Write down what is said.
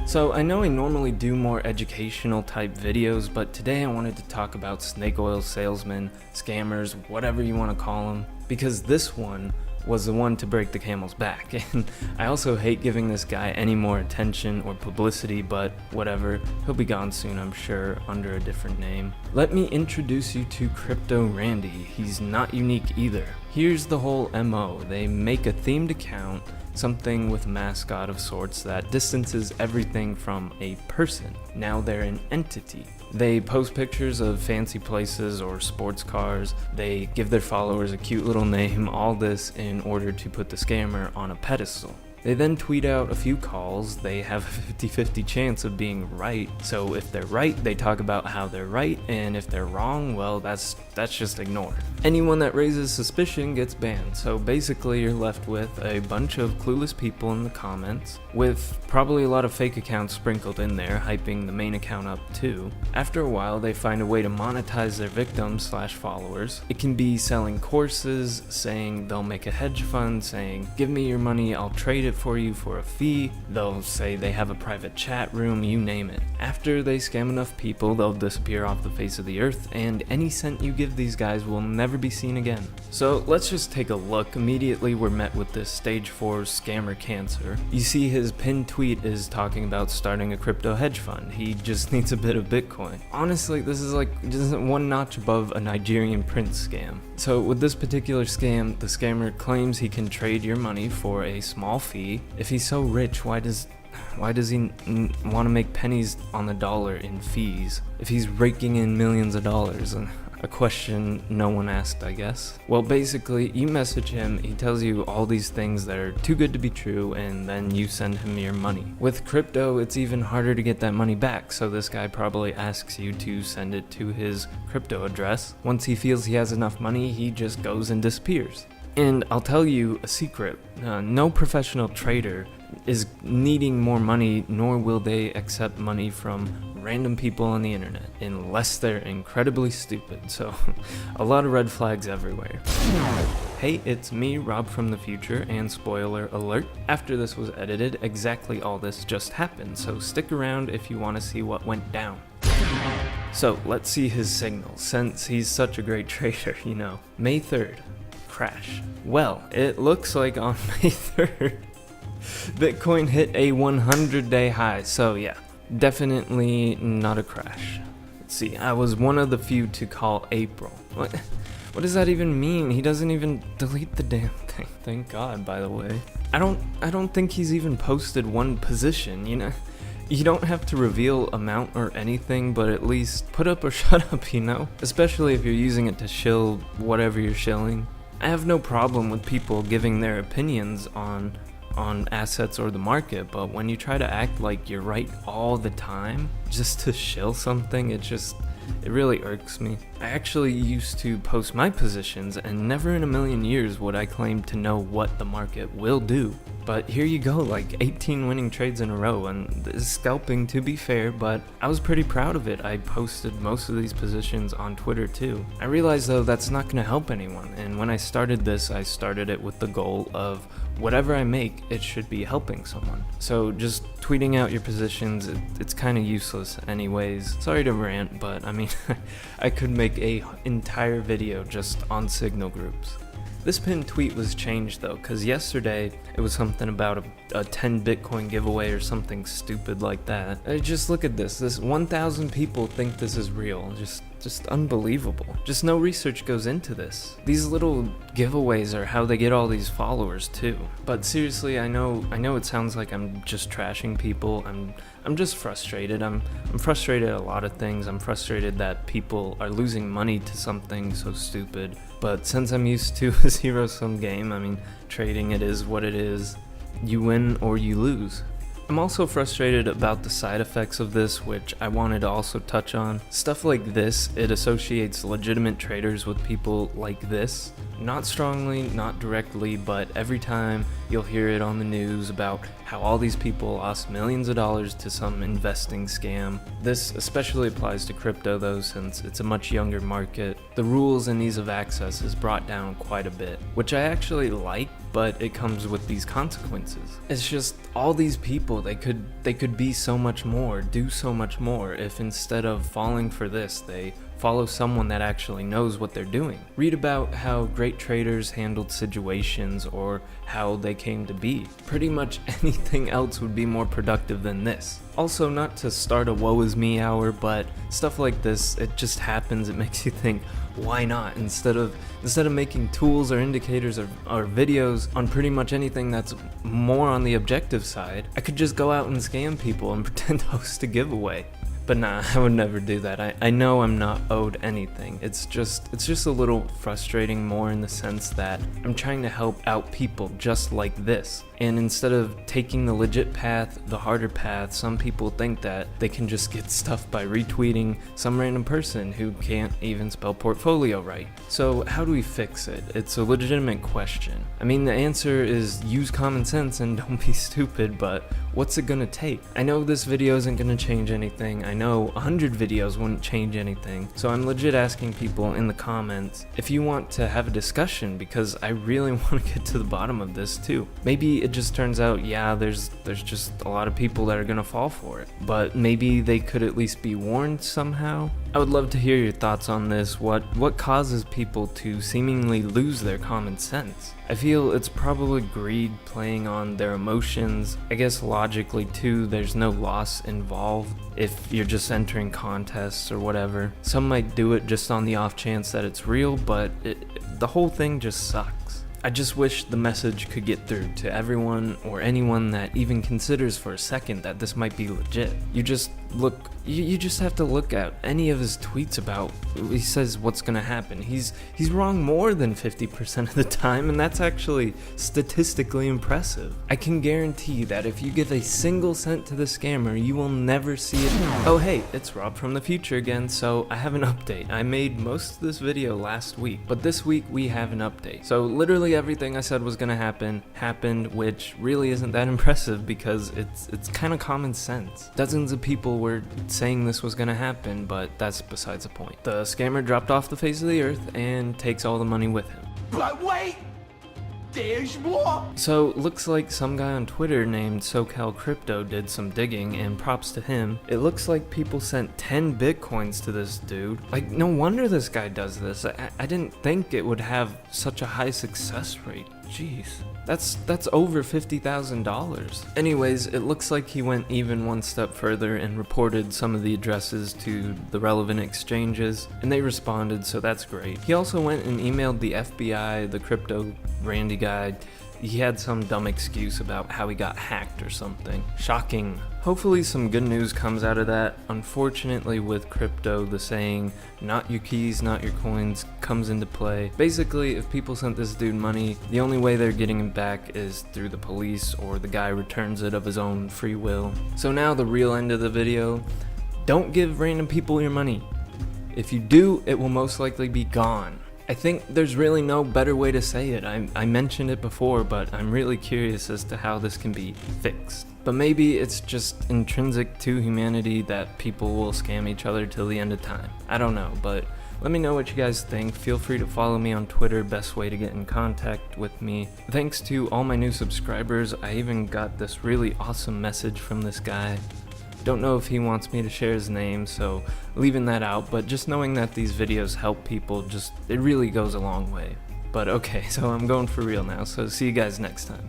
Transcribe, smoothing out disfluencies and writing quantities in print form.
So I know I normally do more educational type videos, but today I wanted to talk about snake oil salesmen, scammers, whatever you want to call them, because this one was the one to break the camel's back. And I also hate giving this guy any more attention or publicity, but whatever, he'll be gone soon, I'm sure, under a different name. Let me introduce you to Crypto Randy. He's not unique either. Here's the whole MO. They make a themed account, something with a mascot of sorts that distances everything from a person. Now they're an entity. They post pictures of fancy places or sports cars. They give their followers a cute little name, all this in order to put the scammer on a pedestal. They then tweet out a few calls. They have a 50-50 chance of being right. So if they're right, they talk about how they're right, and if they're wrong, well, that's just ignored. Anyone that raises suspicion gets banned. So basically you're left with a bunch of clueless people in the comments, with probably a lot of fake accounts sprinkled in there, hyping the main account up too. After a while, they find a way to monetize their victims/followers. It can be selling courses, saying they'll make a hedge fund, saying, give me your money, I'll trade it for you for a fee. They'll say they have a private chat room, you name it. After they scam enough people, they'll disappear off the face of the earth, and any cent you give these guys will never be seen again. So let's just take a look. Immediately we're met with this stage 4 scammer cancer. You see his pinned tweet is talking about starting a crypto hedge fund. He just needs a bit of Bitcoin. Honestly, this is like just one notch above a Nigerian prince scam. So with this particular scam, the scammer claims he can trade your money for a small fee. If he's so rich, why does he want to make pennies on the dollar in fees if he's raking in millions of dollars? And a question no one asked, I guess. Well, basically, you message him, he tells you all these things that are too good to be true, and then you send him your money. With crypto, it's even harder to get that money back, so this guy probably asks you to send it to his crypto address. Once he feels he has enough money, he just goes and disappears. And I'll tell you a secret, no professional trader is needing more money, nor will they accept money from random people on the internet, unless they're incredibly stupid. So a lot of red flags everywhere. Hey, it's me, Rob from the future, and spoiler alert, after this was edited, exactly all this just happened, so stick around if you want to see what went down. So let's see his signals, since he's such a great trader, you know. May 3rd, crash. Well, it looks like on May 3rd, Bitcoin hit a 100-day high, so yeah, definitely not a crash. Let's see, I was one of the few to call April. What does that even mean? He doesn't even delete the damn thing. Thank God, by the way. I don't think he's even posted one position, you know? You don't have to reveal amount or anything, but at least put up or shut up, you know? Especially if you're using it to shill whatever you're shilling. I have no problem with people giving their opinions on assets or the market, but when you try to act like you're right all the time just to shill something, it really irks me. I actually used to post my positions, and never in a million years would I claim to know what the market will do. But here you go, like 18 winning trades in a row, and this is scalping, to be fair, but I was pretty proud of it. I posted most of these positions on Twitter too. I realized though that's not going to help anyone, and when I started this, I started it with the goal of whatever I make, it should be helping someone. So just tweeting out your positions, it's kind of useless anyways. Sorry to rant, but I mean, I could make a entire video just on signal groups. This pinned tweet was changed though, because yesterday it was something about a 10 Bitcoin giveaway or something stupid like that. Just look at this 1,000 people think this is real. Just unbelievable. Just no research goes into this. These little giveaways are how they get all these followers too. But seriously, I know it sounds like I'm just trashing people. I'm just frustrated. I'm frustrated at a lot of things. I'm frustrated that people are losing money to something so stupid. But since I'm used to a zero-sum game, I mean, trading, it is what it is. You win or you lose. I'm also frustrated about the side effects of this, which I wanted to also touch on. Stuff like this, it associates legitimate traders with people like this. Not strongly, not directly, but every time you'll hear it on the news about how all these people lost millions of dollars to some investing scam. This especially applies to crypto though, since it's a much younger market. The rules and ease of access is brought down quite a bit, which I actually like, but it comes with these consequences. It's just all these people, they could be so much more, do so much more if instead of falling for this, they follow someone that actually knows what they're doing. Read about how great traders handled situations or how they came to be. Pretty much anything else would be more productive than this. Also, not to start a woe is me hour, but stuff like this, it just happens. It makes you think, why not? Instead of making tools or indicators or videos on pretty much anything that's more on the objective side, I could just go out and scam people and pretend to host a giveaway. But nah, I would never do that. I know I'm not owed anything. It's just a little frustrating, more in the sense that I'm trying to help out people just like this. And instead of taking the legit path, the harder path, some people think that they can just get stuff by retweeting some random person who can't even spell portfolio right. So how do we fix it? It's a legitimate question. I mean, the answer is use common sense and don't be stupid, but what's it gonna take? I know this video isn't gonna change anything. I know 100 videos wouldn't change anything. So I'm legit asking people in the comments if you want to have a discussion, because I really want to get to the bottom of this too. Maybe it just turns out, yeah, there's just a lot of people that are gonna fall for it, but maybe they could at least be warned somehow. I would love to hear your thoughts on this. What causes people to seemingly lose their common sense? I feel it's probably greed playing on their emotions. I guess logically too, there's no loss involved if you're just entering contests or whatever. Some might do it just on the off chance that it's real, but the whole thing just sucks. I just wish the message could get through to everyone or anyone that even considers for a second that this might be legit. You just have to look at any of his tweets about, he says what's gonna happen. He's wrong more than 50% of the time, and that's actually statistically impressive. I can guarantee that if you give a single cent to the scammer, you will never see it. Oh hey, it's Rob from the future again, so I have an update. I made most of this video last week, but this week we have an update. So literally everything I said was gonna happen, happened, which really isn't that impressive because it's kind of common sense. Dozens of people were saying this was gonna happen, but that's besides the point. The scammer dropped off the face of the earth and takes all the money with him. But wait! There's more! So looks like some guy on Twitter named SoCal Crypto did some digging, and props to him. It looks like people sent 10 bitcoins to this dude. Like, no wonder this guy does this. I didn't think it would have such a high success rate. Jeez. That's over $50,000. Anyways, it looks like he went even one step further and reported some of the addresses to the relevant exchanges, and they responded, so that's great. He also went and emailed the FBI, the crypto Randy guy. He had some dumb excuse about how he got hacked or something. Shocking. Hopefully some good news comes out of that. Unfortunately with crypto, the saying, not your keys, not your coins, comes into play. Basically, if people sent this dude money, the only way they're getting it back is through the police, or the guy returns it of his own free will. So now the real end of the video. Don't give random people your money. If you do, it will most likely be gone. I think there's really no better way to say it. I mentioned it before, but I'm really curious as to how this can be fixed. But maybe it's just intrinsic to humanity that people will scam each other till the end of time. I don't know, but let me know what you guys think. Feel free to follow me on Twitter, best way to get in contact with me. Thanks to all my new subscribers. I even got this really awesome message from this guy. Don't know if he wants me to share his name, so leaving that out, but just knowing that these videos help people, it really goes a long way. But okay, so I'm going for real now, so see you guys next time.